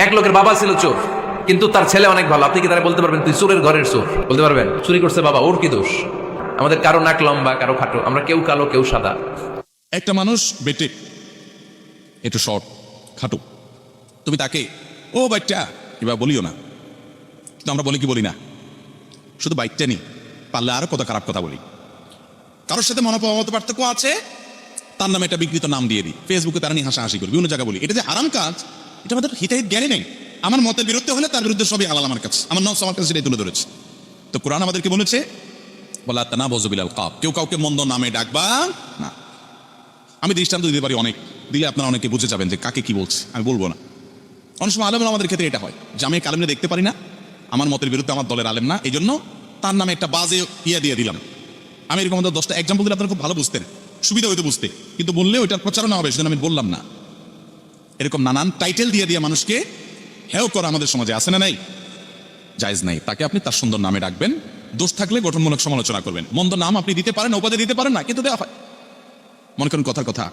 এক লোকের বাবা ছিল চোর, কিন্তু তার ছেলে অনেক ভালো। আপনি কি তারা বলতে পারবেন তুই চোরের ঘরের চোর? বলতে পারবেন? চুরি করছে বাবা, ওর কি দোষ? আমাদের কারো নাক লম্বা, কারো খাটো, আমরা কেউ কালো কেউ সাদা। একটা মানুষ বেটে একটু শর্ট খাটো, তুমি তাকে ও বাইকটা এবার বলিও না, কিন্তু আমরা বলি কি বলি না? শুধু বাইকটা নেই, পারলে আরো কত খারাপ কথা বলি। কারোর সাথে মত পার্থক্য আছে, তার নামে একটা বিকৃত নাম দিয়ে দিই, ফেসবুকে তারা নিয়ে হাসাহাসি করি, বিভিন্ন জায়গায় বলি। এটা যে আরাম কাজ, এটা আমাদের হিতাহিত জ্ঞানী নেই। আমার মতের বিরুদ্ধে হলে তার বিরুদ্ধে সবই হালাল আমার কাছে, আমার নফস আমার কাছে সেটাই তুলে ধরেছে। তো কোরআন আমাদেরকে বলেছে বলা তানা বজবিলাল কাপ, কেউ কাউকে মন্দ নামে ডাকবা না। আমি দৃষ্টান্ত দিতে পারি অনেক, দিলে আপনারা অনেকে বুঝে যাবেন যে কাকে কি বলছে, আমি বলবো না। অনেক সময় আলেম আমাদের ক্ষেত্রে এটা হয় যে আমি কালেমে দেখতে পারি না, আমার মতের বিরুদ্ধে আমার দলের আলেম না, এই জন্য তার নামে একটা বাজে দিয়ে দিলাম। আমি এরকম 10টা এক্সাম্পল দিলে আপনারা খুব ভালো বুঝতেন, সুবিধা হইতো বুঝতে, কিন্তু বললে ওইটার প্রচারণা হবে, সেজন্য আমি বললাম না। এরকম নানান টাইটেল দিয়ে মানুষকে হেয় করা আমাদের সমাজে আছে না নাই? জায়েজ নাই। তাকে আপনি তার সুন্দর নামে ডাকবেন, দোষ থাকলে গঠনমূলক সমালোচনা করবেন। মন্দ নাম আপনি দিতে পারেন, উপাধি দিতে পারেন না, কিন্তু দেওয়া হয়। মনে করেন কথার কথা,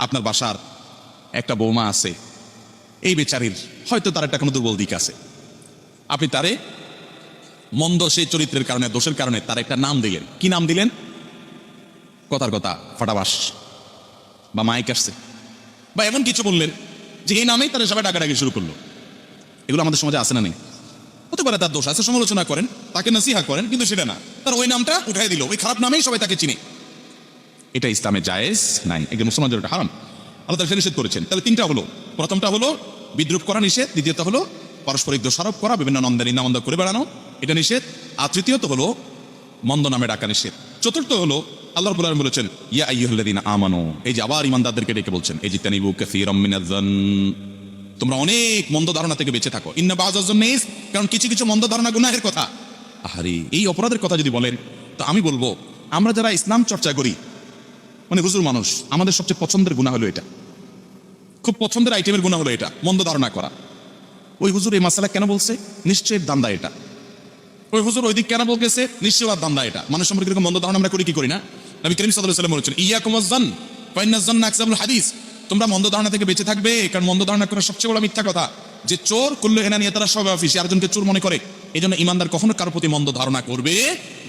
আপনার বাসার একটা বৌমা আছে, এই বেচারির হয়তো তার একটা কোনো দুর্বল দিক আছে, আপনি তারে মন্দ সেই চরিত্রের কারণে, দোষের কারণে তার একটা নাম দিলেন। কি নাম দিলেন? কথার কথা ফাটাবাস বা মাইক আসছে বা এমন কিছু বললেন যে এই নামেই তারা সবাই ডাকাডাকি শুরু করলো। এগুলো আমাদের সমাজে আসে না নেই? হতে পারে তার দোষ আছে, সমালোচনা করেন, তাকে নসিহা করেন, কিন্তু সেটা না, তার ওই নামটা উঠাই দিল, ওই খারাপ নামেই সবাই তাকে চিনে। এটা ইসলামে জায়েজ নাই, একজন মুসলমানদের এটা হারাম, আল্লাহ তাআলা নিষেধ করেছেন। তাহলে তিনটা হলো, প্রথমটা হলো বিদ্রুপ করা নিষেধ, দ্বিতীয়ত হলো পারস্পরিক দোষারোপ করা, বিভিন্ন নিন্দামন্দ করে বেড়ানো, এটা নিষেধ, আর তৃতীয়ত হলো মন্দ নামে ডাকা নিষেধ। চতুর্থ হলো আল্লাহ রাব্বুল আলামিন বলেছেন ইয়া আইয়ুহাল্লাযীনা আমানু, এই যে আবার ইমানদারদেরকে ডেকে বলছেন ইজতানিবু কাসীরাম মিনাজ-যান, তোমরা অনেক মন্দ ধারণা থেকে বেঁচে থাকো। ইন্না বাযাজ-যান্নি ইস, কারণ কিছু কিছু মন্দ ধারণা গুনাহের কথা। আহারে, এই অপরাধের কথা যদি বলেন, তো আমি বলবো আমরা যারা ইসলাম চর্চা করি, মানে হুজুর মানুষ, আমাদের সবচেয়ে পছন্দের গুনাহ হলো এটা, খুব পছন্দের আইটেমের গুনাহ হলো এটা, মন্দ ধারণা করা। ওই হুজুর এই মাসালা কেন বলছে? নিশ্চয়ই দান্দা এটা। ওই হুজুর ওই দিক কেন বলতেছে? নিশ্চয়ই আর দান্দা এটা। মানুষ সম্পর্কে এরকম মন্দ ধারণা আমরা করি কি করি না? নবী করিম সাল্লাল্লাহু আলাইহি ওয়াসাল্লাম বলেছেন ইয়াকুম ওয়াজ-যান ফাইন্নাজ-যান্না আকযাবুল হাদিস, তোমরা মন্দ ধারণা থেকে বেঁচে থাকবে, কারণ মন্দ ধারণা করা সবচেয়ে বড় মিথ্যা কথা। যে চোর কুল্লু হেনা নিয়ে তারা সব অফিসে আরেকজনকে চোর মনে করে। এই জন্য ইমানদার কখনো কারোর প্রতি মন্দ ধারণা করবে,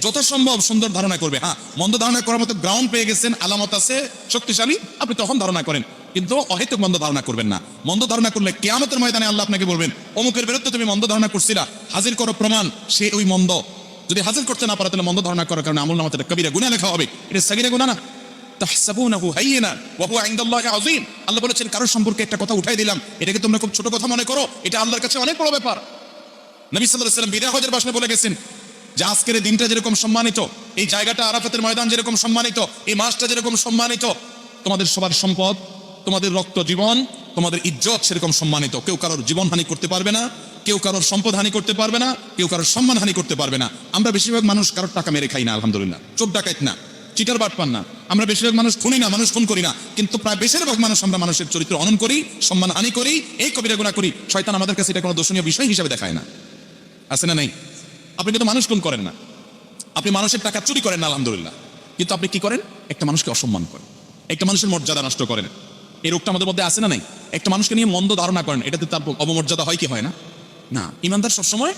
যথাসম্ভব সুন্দর ধারণা করবে। হ্যাঁ, মন্দ ধারণা করার মতো গ্রাউন্ড পেয়ে গেছেন, আলামত আছে শক্তিশালী, আপনি তখন ধারণা করেন, কিন্তু অহেতুক মন্দ ধারণা করবেন না। মন্দ ধারণা করলে কিয়ামতের ময়দানে আল্লাহ আপনাকে বলবেন অমুকের বিরুদ্ধে তুমি মন্দ ধারণা করছিলা, হাজির করো প্রমাণ। সে ওই মন্দ যদি হাজির করতে না পারে, তাহলে মন্দ ধারণা করার কারণে আমলনামাতে একটা কবিরা গুনাহ লেখা হবে। এটা সাগীরা গুনাহ না, তাহসাবুনাহু হাইয়িনা ওয়া হুয়া ইনদাল্লাহি আযীম। আল্লাহ বলেছেন কারোর সম্পর্কে একটা কথা উঠাই দিলাম, এটাকে তোমরা খুব ছোট কথা মনে করো, এটা আল্লাহর কাছে অনেক বড় ব্যাপার। নবী সাল্লাল্লাহু আলাইহি ওয়াসাল্লাম বিদায় হজের ভাষণে বলে গেছেন যে আজকের এই দিনটা যেরকম সম্মানিত, এই জায়গাটা আরাফাতের ময়দান যেরকম সম্মানিত, এই মাসটা যেরকম সম্মানিত, তোমাদের সবার সম্পদ, তোমাদের রক্ত জীবন, তোমাদের ইজ্জত সেরকম সম্মানিত। কেউ কারোর জীবন হানি করতে পারবে না, কেউ কারোর সম্পদ হানি করতে পারবে না, কেউ কারোর সম্মান হানি করতে পারবে না। আমরা বেশিরভাগ মানুষ কারোর টাকা মেরে খাই না, আলহামদুলিল্লাহ, চোর ডাকাত না, চিটার বাট পান না, আমরা বেশিরভাগ মানুষ খুনি না, মানুষ খুন করি না, কিন্তু প্রায় বেশিরভাগ মানুষ আমরা মানুষের চরিত্র অনন করি, সম্মান হানি করি, এই কবিরা গুনাহ করি। শয়তান আমাদের কাছে এটা কোনো দর্শনীয় বিষয় হিসেবে দেখায় না, আছে না নেই? আপনি কিন্তু মানুষ খুন করেন না, আপনি মানুষের টাকা চুরি করেন না, আলহামদুলিল্লাহ, কিন্তু আপনি কি করেন? একটা মানুষকে অসম্মান করেন, একটা মানুষের মর্যাদা নষ্ট করেন। এই রোগটা আমাদের মধ্যে আছে না নাই? একটা মানুষকে নিয়ে মন্দ ধারণা করেন, এটাতে তার অবমর্যাদা হয় কি হয় না? না। ইমানদার সবসময়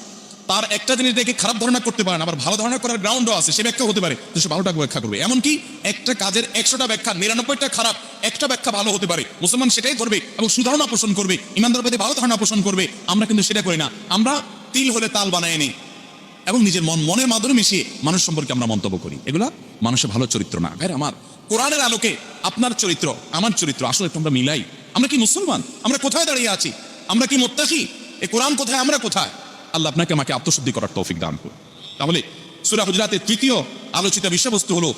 তার একটা জিনিস দেখে খারাপ ধারণা করতে পারেন, আবার ভালো ধারণা করার গ্রাউন্ডও আছে, সে ব্যাখ্যা হতে পারে, সে 12টা ব্যাখ্যা করবে। এমনকি একটা কাজের 100টা ব্যাখ্যা, 99টা খারাপ, একটা ব্যাখ্যা ভালো হতে পারে, মুসলমান সেটাই করবে এবং সুধারণা পোষণ করবে, ইমানদার প্রতি ভালো ধারণা পোষণ করবে। আমরা কিন্তু সেটা করি না, আমরা তিল হলে তাল বানায় নিই এবং নিজের মনের মাধ্যমে মিশিয়ে মানুষ সম্পর্কে আমরা মন্তব্য করি। এগুলা মানুষের ভালো চরিত্র না। ভাই আমার, কোরআনের আলোকে আপনার চরিত্র আমার চরিত্র আসলে একটু আমরা মিলাই। আমরা কি মুসলমান? আমরা কোথায় দাঁড়িয়ে আছি? আমরা কি মুত্তাকি? এই কোরআন কোথায়, আমরা কোথায়? আল্লাহ আপনাকে আমাকে আত্মশুদ্ধি করার তৌফিক দান করুন। তাহলে সূরা হুজুরাতের তৃতীয় আলোচিত বিষয়বস্তু হলো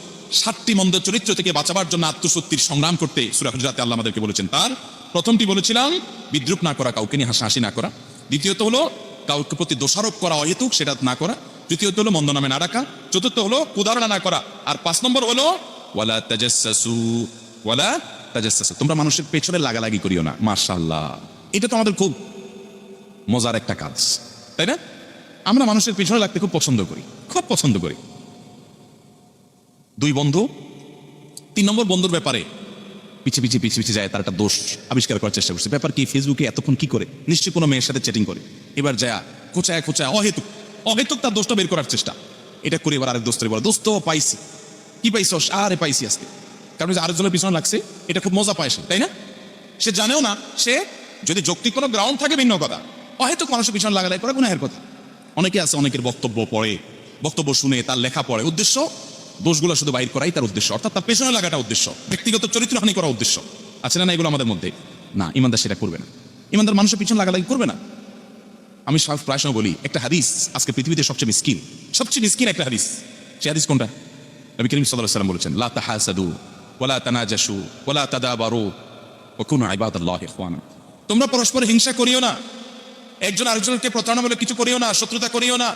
7টি মন্দ চরিত্র থেকে বাঁচাবার জন্য আত্মশুদ্ধির সংগ্রাম করতে সূরা হুজুরাতে আল্লাহ আমাদেরকে বলেছেন। তার প্রথমটি বলেছিলাম বিদ্রুপ না করা, কাউকে নিয়ে হাসাহাসি না করা। দ্বিতীয়ত হলো কাউকে প্রতি দোষারোপ করা অহেতুক, সেটা না করা। তৃতীয়ত হলো মন্দ নামে না ডাকা। চতুর্থ হলো কুদারণা না করা। আর 5 নম্বর হলো ওয়ালা তাজাসসু, ওয়ালা তাজাসসু, তোমরা মানুষের পেছনে লাগালাগি করিও না। মাশাআল্লাহ, এটা তো আমাদের খুব মজার একটা কাজ, তাই না? আমরা মানুষের পেছনে লাগতে খুব পছন্দ করি, খুব পছন্দ করি। 2 বন্ধু, 3 নম্বর বন্ধুর ব্যাপারে পিছিয়ে যায় তার একটা দোষ আবিষ্কার করার চেষ্টা করছে। ব্যাপার কি, ফেসবুকে এতক্ষণ কি করে? নিশ্চয়ই কোনো মেয়ের সাথে চ্যাটিং করে। এবার যায় খোঁচায় অহেতুক তার দোষটা বের করার চেষ্টা। এটা করে এবার আরেক দোস্তের বলে, দোস্ত পাইছি। কি পাইছো? আরে পাইছি আজকে। কারণ যে আরেকজনের পিছনে লাগছে, এটা খুব মজা পায় সে, তাই না? সে জানেও না, সে যদি যৌক্তিক কোনো গ্রাউন্ড থাকে ভিন্ন কথা, অহেতুক মানুষের পিছনে লাগালাই করে গুনাহের কথা। অনেকে আছে, অনেকের বক্তব্য পড়ে, বক্তব্য শুনে, তার লেখা পড়ে, উদ্দেশ্য দোষগুলো শুধু বাইর করাই তার উদ্দেশ্য, অর্থাৎ তার পেছনে লাগাটা উদ্দেশ্য, ব্যক্তিগত চরিত্রহানি করা উদ্দেশ্য আছে না? এগুলো আমাদের মধ্যে না। ইমানদার সেটা করবে না। ইমানদার মানুষের পিছনে লাগালাগি করবে না। আমি প্রায় সময় বলি, একটা হাদিস আজকে পৃথিবীতে সবচেয়ে মিসকিন একটা হাদিস। সে হাদিস কোনটা? নবী করিম সাল্লাল্লাহু আলাইহি ওয়াসাল্লাম বলেছেন, লা তাহাসাদু ওয়ালা তানাজাশু ওয়ালা তাদাবারু ওয়া কুনু ইবাদাল্লাহি ইখওয়ানা। তোমরা পরস্পর হিংসা করিও না, একজন আরেকজনকে প্রতারণামূলক কিছু করিও না, শত্রুতা করিও না,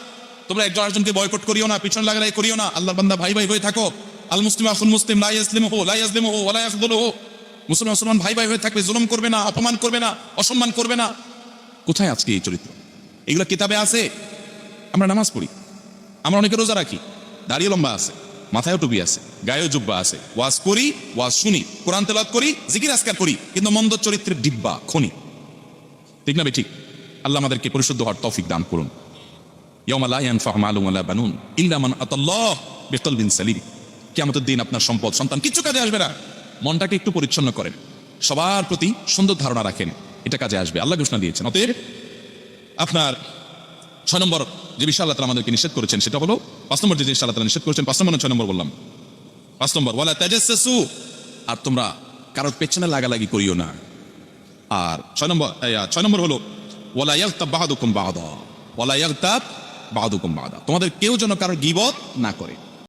তোমরা একজন আরেকজনকে বয়কট করিও না, পিছন লাগালাই করিও না। আল্লাহর বান্দা ভাই হয়ে থাকো। আল মুসলিম আখুল মুসলিম লা ইয়াজলিমুহু ওয়া লা ইয়াখযুলুহু। মুসলমান ভাই হয়ে থাকবে, জুলুম করবে না, অপমান করবে না, অসম্মান করবে না। কোথায় আজকে এই চরিত্র? এগুলো কিতাবে আছে। আমরা নামাজ পড়ি, আমরা অনেকে রোজা রাখি, দাড়ি লম্বা আছে, মাথায়ও টুপি আছে, গায়েও জুব্বা আছে, ওয়াজ করি, ওয়াজ শুনি, কোরআন তেলাওয়াত করি, জিকির আজকার করি, কিন্তু মন্দ চরিত্রের ডিব্বা খনি। ঠিক না ঠিক? আল্লাহ আমাদেরকে পরিশুদ্ধ হওয়ার তৌফিক দান করুন। ইয়াউমা লা ইয়ানফাউ মালুন ওয়ালা বানুন ইল্লা মান আতাল্লাহ বিকলবিন সালিম। কিয়ামতের দিন আপনার সম্পদ, সন্তান কিচ্ছু কাজে আসবে না। মনটাকে একটু পরিচ্ছন্ন করেন, সবার প্রতি সুন্দর ধারণা রাখেন, এটা কাজে আসবে। আল্লাহ ঘোষণা দিয়েছেন। অতএব আপনার 6 নম্বর যে বিষয় আল্লাহ তাআলা আমাদেরকে নিষেধ করেছেন সেটা হলো, 5 নম্বর যে জিনিস আল্লাহ তাআলা নিষেধ করেছেন, 5 নম্বর 6 নম্বর বললাম, 5 নম্বর ওয়ালা তাজাসসু। আর তোমরা কারোর পেছনে লাগালাগি করিও না। আর 6 নম্বর হলো ওয়ালা ইয়াগতাব বা'দুকুম বা'দা, ওয়ালা ইয়াগতাব বা'দুকুম বা'দা। তোমাদের কেউ যেন কারোর গীবত না করে।